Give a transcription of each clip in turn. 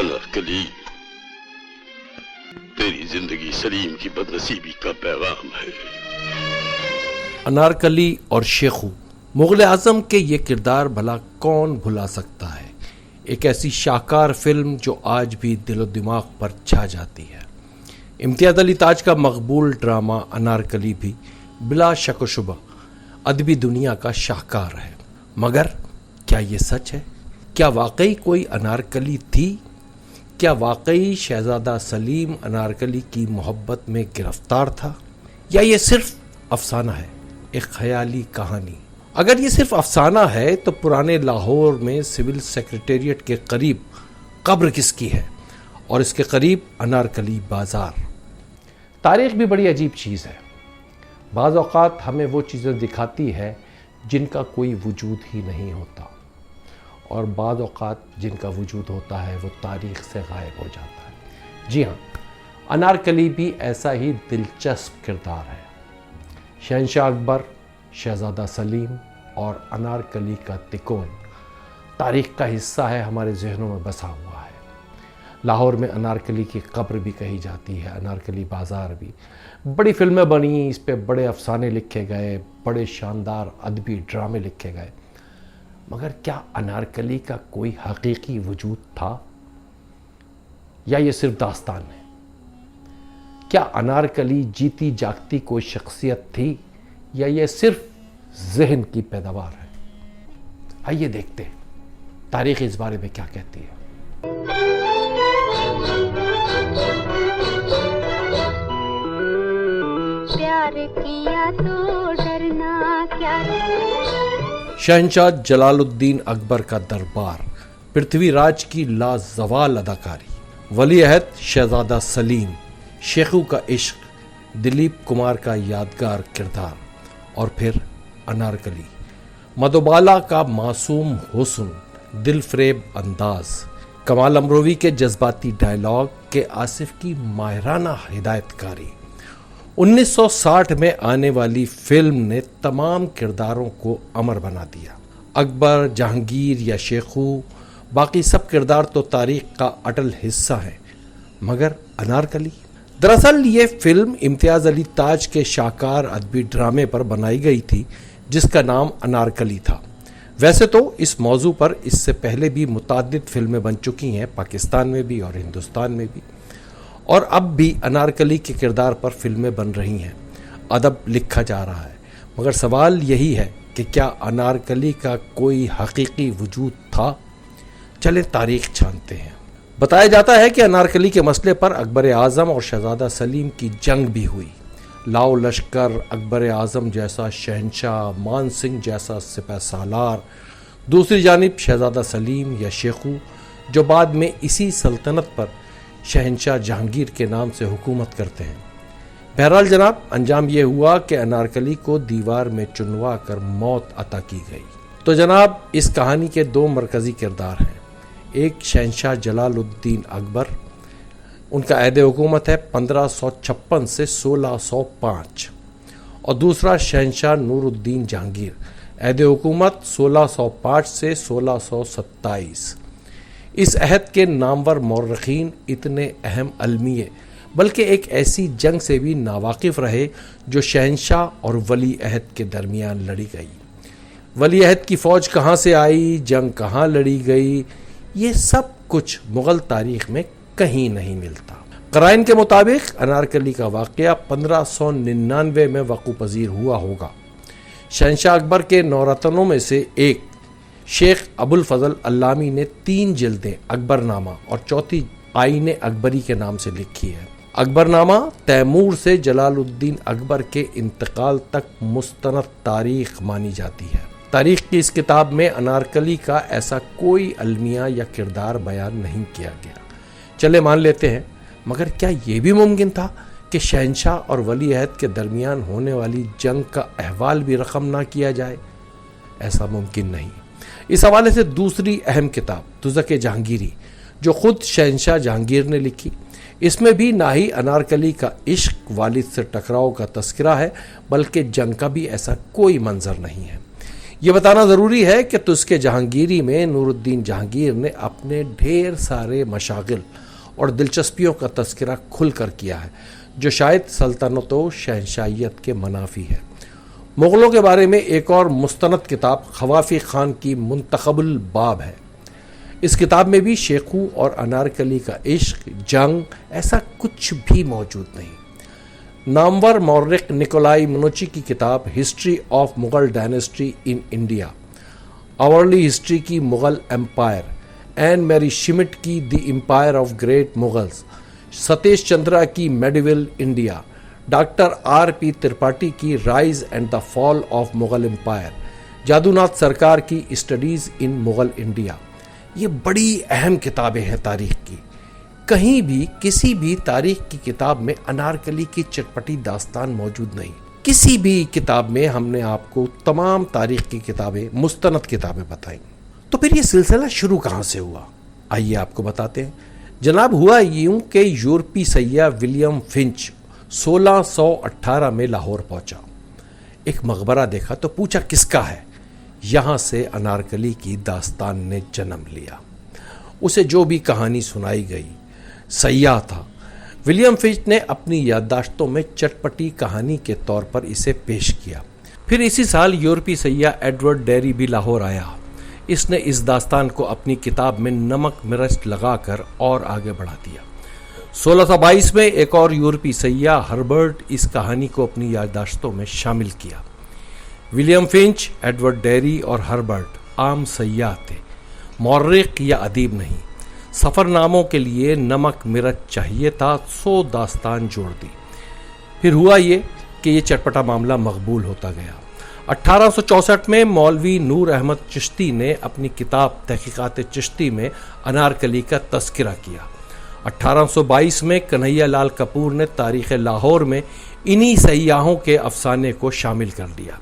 انارکلی، تیری زندگی سلیم کی بدنصیبی کا پیغام ہے۔ انارکلی اور شیخو، مغل اعظم کے یہ کردار بھلا کون بھلا سکتا ہے؟ ایک ایسی شاہکار فلم جو آج بھی دل و دماغ پر چھا جاتی ہے۔ امتیاز علی تاج کا مقبول ڈرامہ انارکلی بھی بلا شک و شبہ ادبی دنیا کا شاہکار ہے، مگر کیا یہ سچ ہے؟ کیا واقعی کوئی انارکلی تھی؟ کیا واقعی شہزادہ سلیم انارکلی کی محبت میں گرفتار تھا، یا یہ صرف افسانہ ہے، ایک خیالی کہانی؟ اگر یہ صرف افسانہ ہے تو پرانے لاہور میں سول سیکریٹریٹ کے قریب قبر کس کی ہے، اور اس کے قریب انارکلی بازار؟ تاریخ بھی بڑی عجیب چیز ہے۔ بعض اوقات ہمیں وہ چیزیں دکھاتی ہے جن کا کوئی وجود ہی نہیں ہوتا، اور بعض اوقات جن کا وجود ہوتا ہے وہ تاریخ سے غائب ہو جاتا ہے۔ جی ہاں، انارکلی بھی ایسا ہی دلچسپ کردار ہے۔ شہنشاہ اکبر، شہزادہ سلیم اور انارکلی کا تکون تاریخ کا حصہ ہے، ہمارے ذہنوں میں بسا ہوا ہے۔ لاہور میں انارکلی کی قبر بھی کہی جاتی ہے، انارکلی بازار بھی۔ بڑی فلمیں بنی، اس پہ بڑے افسانے لکھے گئے، بڑے شاندار ادبی ڈرامے لکھے گئے، مگر کیا انارکلی کا کوئی حقیقی وجود تھا، یا یہ صرف داستان ہے؟ کیا انارکلی جیتی جاگتی کوئی شخصیت تھی، یا یہ صرف ذہن کی پیداوار ہے؟ آئیے دیکھتے ہیں تاریخ اس بارے میں کیا کہتی ہے۔ پیار کیا تو ڈرنا کیا؟ شہنشاہ جلال الدین اکبر کا دربار، پرتھوی راج کی لازوال اداکاری، ولی عہد شہزادہ سلیم، شیخو کا عشق، دلیپ کمار کا یادگار کردار، اور پھر انارکلی، مدھوبالا کا معصوم حسن، دل فریب انداز، کمال امروی کے جذباتی ڈائیلاگ کے آصف کی ماہرانہ ہدایت کاری۔ 1960 میں آنے والی فلم نے تمام کرداروں کو امر بنا دیا۔ اکبر، جہانگیر یا شیخو، باقی سب کردار تو تاریخ کا اٹل حصہ ہیں، مگر انارکلی؟ دراصل یہ فلم امتیاز علی تاج کے شاہکار ادبی ڈرامے پر بنائی گئی تھی جس کا نام انارکلی تھا۔ ویسے تو اس موضوع پر اس سے پہلے بھی متعدد فلمیں بن چکی ہیں، پاکستان میں بھی اور ہندوستان میں بھی، اور اب بھی انارکلی کے کردار پر فلمیں بن رہی ہیں، ادب لکھا جا رہا ہے، مگر سوال یہی ہے کہ کیا انارکلی کا کوئی حقیقی وجود تھا؟ چلیں تاریخ چھانتے ہیں۔ بتایا جاتا ہے کہ انارکلی کے مسئلے پر اکبر اعظم اور شہزادہ سلیم کی جنگ بھی ہوئی۔ لاؤ لشکر، اکبر اعظم جیسا شہنشاہ، مان سنگھ جیسا سپہ سالار، دوسری جانب شہزادہ سلیم یا شیخو جو بعد میں اسی سلطنت پر شہنشاہ جہانگیر کے نام سے حکومت کرتے ہیں۔ بہرحال جناب، انجام یہ ہوا کہ انارکلی کو دیوار میں چنوا کر موت عطا کی گئی۔ تو جناب، اس کہانی کے دو مرکزی کردار ہیں، ایک شہنشاہ جلال الدین اکبر، ان کا عہد حکومت ہے 1556 سے 1605، اور دوسرا شہنشاہ نور الدین جہانگیر، عہد حکومت 1605 سے 1627۔ اس عہد کے نامور مورخین اتنے اہم المیے بلکہ ایک ایسی جنگ سے بھی ناواقف رہے جو شہنشاہ اور ولی عہد کے درمیان لڑی گئی۔ ولی عہد کی فوج کہاں سے آئی، جنگ کہاں لڑی گئی، یہ سب کچھ مغل تاریخ میں کہیں نہیں ملتا۔ قرائن کے مطابق انارکلی کا واقعہ 1599 میں وقوع پذیر ہوا ہوگا۔ شہنشاہ اکبر کے نورتنوں میں سے ایک شیخ ابو الفضل علامی نے 3 جلدیں اکبر نامہ اور چوتھی آئین اکبری کے نام سے لکھی ہے۔ اکبر نامہ تیمور سے جلال الدین اکبر کے انتقال تک مستند تاریخ مانی جاتی ہے۔ تاریخ کی اس کتاب میں انارکلی کا ایسا کوئی المیہ یا کردار بیان نہیں کیا گیا۔ چلے مان لیتے ہیں، مگر کیا یہ بھی ممکن تھا کہ شہنشاہ اور ولی عہد کے درمیان ہونے والی جنگ کا احوال بھی رقم نہ کیا جائے؟ ایسا ممکن نہیں۔ اس حوالے سے دوسری اہم کتاب تزک جہانگیری جو خود شہنشاہ جہانگیر نے لکھی، اس میں بھی نہ ہی انارکلی کا عشق، والد سے ٹکراؤ کا تذکرہ ہے، بلکہ جنگ کا بھی ایسا کوئی منظر نہیں ہے۔ یہ بتانا ضروری ہے کہ تزک جہانگیری میں نور الدین جہانگیر نے اپنے ڈھیر سارے مشاغل اور دلچسپیوں کا تذکرہ کھل کر کیا ہے جو شاید سلطنت و شہنشاہیت کے منافی ہے۔ مغلوں کے بارے میں ایک اور مستند کتاب خوافی خان کی منتخب الباب ہے۔ اس کتاب میں بھی شیخو اور انارکلی کا عشق، جنگ، ایسا کچھ بھی موجود نہیں۔ نامور مورخ نکولائی منوچی کی کتاب history of Mughal dynasty in India, آورلی ہسٹری کی Mughal empire, Annemarie Schimmel کی the empire of great Mughals, Satish Chandra کی medieval India, doctor R P Tripathi کی rise and the fall of Mughal empire, Jadunath سرکار کی اسٹڈیز ان مغل انڈیا، یہ بڑی اہم کتابیں ہیں تاریخ کی۔ کہیں بھی کسی بھی تاریخ کی کتاب میں انارکلی کی چٹپٹی داستان موجود نہیں۔ کسی بھی کتاب میں ہم نے آپ کو تمام تاریخ کی کتابیں، مستند کتابیں بتائیں۔ تو پھر یہ سلسلہ شروع کہاں سے ہوا؟ آئیے آپ کو بتاتے ہیں۔ جناب ہوا یوں کہ یورپی سیاح ولیم فنچ 1618 میں لاہور پہنچا، ایک مقبرہ دیکھا تو پوچھا کس کا ہے؟ یہاں سے انارکلی کی داستان نے جنم لیا۔ اسے جو بھی کہانی سنائی گئی، سیاح تھا، ولیم فنچ نے اپنی یادداشتوں میں چٹپٹی کہانی کے طور پر اسے پیش کیا۔ پھر اسی سال یورپی سیاح ایڈورڈ ڈیری بھی لاہور آیا۔ اس نے اس داستان کو اپنی کتاب میں نمک مرچ لگا کر اور آگے بڑھا دیا۔ 1622 میں ایک اور یورپی سیاح ہربرٹ اس کہانی کو اپنی یادداشتوں میں شامل کیا۔ ولیم فنچ، ایڈورڈ ڈیری اور ہربرٹ عام سیاح تھے، مورخ یا ادیب نہیں۔ سفر ناموں کے لیے نمک مرچ چاہیے تھا، سو داستان جوڑ دی۔ پھر ہوا یہ کہ یہ چٹپٹا معاملہ مقبول ہوتا گیا۔ 1864 میں مولوی نور احمد چشتی نے اپنی کتاب تحقیقات چشتی میں انارکلی کا تذکرہ کیا۔ 1822 میں کنہیا لال کپور نے تاریخ لاہور میں انہی سیاحوں کے افسانے کو شامل کر لیا۔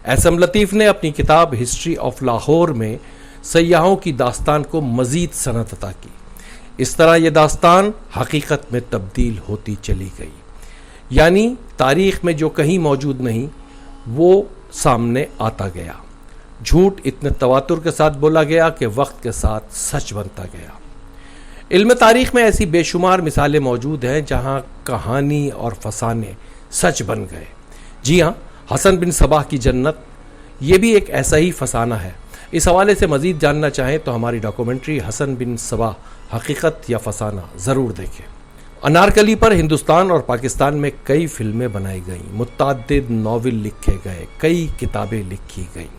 احسن لطیف نے اپنی کتاب ہسٹری آف لاہور میں سیاحوں کی داستان کو مزید صنعت عطا کی۔ اس طرح یہ داستان حقیقت میں تبدیل ہوتی چلی گئی، یعنی تاریخ میں جو کہیں موجود نہیں وہ سامنے آتا گیا۔ جھوٹ اتنے تواتر کے ساتھ بولا گیا کہ وقت کے ساتھ سچ بنتا گیا۔ علم تاریخ میں ایسی بے شمار مثالیں موجود ہیں جہاں کہانی اور فسانے سچ بن گئے۔ جی ہاں، حسن بن صباح کی جنت یہ بھی ایک ایسا ہی فسانہ ہے۔ اس حوالے سے مزید جاننا چاہیں تو ہماری ڈاکومنٹری حسن بن صباح حقیقت یا فسانہ ضرور دیکھیں۔ انارکلی پر ہندوستان اور پاکستان میں کئی فلمیں بنائی گئیں، متعدد ناول لکھے گئے، کئی کتابیں لکھی گئیں۔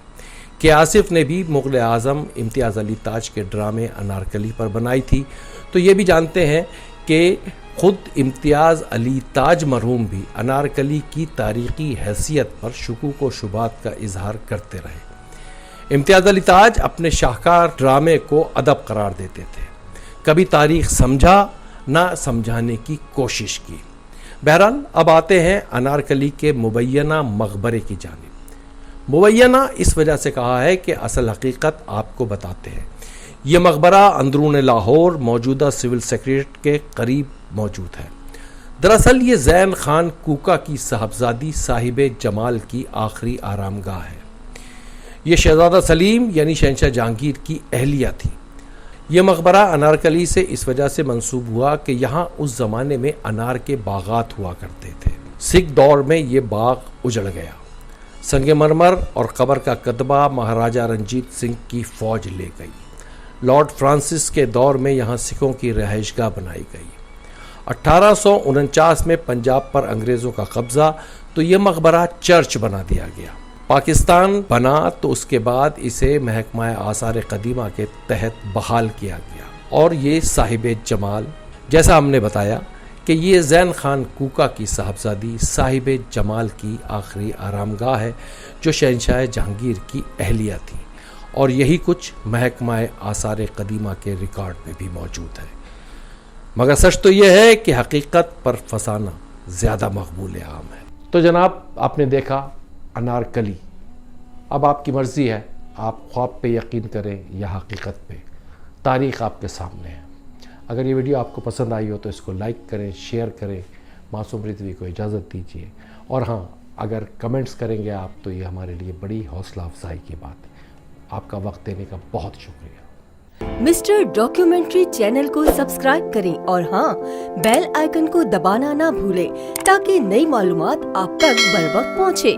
کہ آصف نے بھی مغل اعظم امتیاز علی تاج کے ڈرامے انارکلی پر بنائی تھی، تو یہ بھی جانتے ہیں کہ خود امتیاز علی تاج مرحوم بھی انارکلی کی تاریخی حیثیت پر شکوک و شبہات کا اظہار کرتے رہے۔ امتیاز علی تاج اپنے شاہکار ڈرامے کو ادب قرار دیتے تھے، کبھی تاریخ سمجھا نہ سمجھانے کی کوشش کی۔ بہرحال اب آتے ہیں انارکلی کے مبینہ مقبرے کی جانب۔ مبینہ اس وجہ سے کہا ہے کہ اصل حقیقت آپ کو بتاتے ہیں۔ یہ مقبرہ اندرون لاہور موجودہ سول سیکریٹریٹ کے قریب موجود ہے۔ دراصل یہ زین خان کوکا کی صاحبزادی صاحب جمال کی آخری آرام گاہ ہے۔ یہ شہزادہ سلیم یعنی شہنشاہ جہانگیر کی اہلیہ تھی۔ یہ مقبرہ انارکلی سے اس وجہ سے منسوب ہوا کہ یہاں اس زمانے میں انار کے باغات ہوا کرتے تھے۔ سکھ دور میں یہ باغ اجڑ گیا۔ سنگ مرمر اور قبر کا کتبہ مہاراجہ رنجیت سنگھ کی فوج لے گئی۔ لارڈ فرانسس کے دور میں یہاں سکھوں کی رہائش گاہ بنائی گئی۔ 1849 میں پنجاب پر انگریزوں کا قبضہ، تو یہ مقبرہ چرچ بنا دیا گیا۔ پاکستان بنا تو اس کے بعد اسے محکمہ آثار قدیمہ کے تحت بحال کیا گیا، اور یہ صاحب جمال، جیسا ہم نے بتایا کہ یہ زین خان کوکا کی صاحبزادی صاحب جمال کی آخری آرام گاہ ہے جو شہنشاہ جہانگیر کی اہلیہ تھی، اور یہی کچھ محکمہ آثار قدیمہ کے ریکارڈ میں بھی موجود ہے۔ مگر سچ تو یہ ہے کہ حقیقت پر فسانہ زیادہ مقبول عام ہے۔ تو جناب آپ نے دیکھا انارکلی، اب آپ کی مرضی ہے، آپ خواب پہ یقین کریں یا حقیقت پہ، تاریخ آپ کے سامنے ہے۔ اگر یہ ویڈیو آپ کو پسند آئی ہو تو اس کو لائک کریں، شیئر کریں، معصوم رضوی کو اجازت دیجیے، اور ہاں اگر کمنٹس کریں گے آپ تو یہ ہمارے لیے بڑی حوصلہ افزائی کی بات ہے. آپ کا وقت دینے کا بہت شکریہ. مسٹر ڈاکیومنٹری چینل کو سبسکرائب کریں اور ہاں بیل آئیکن کو دبانا نہ بھولیں تاکہ نئی معلومات آپ تک بر وقت پہنچے.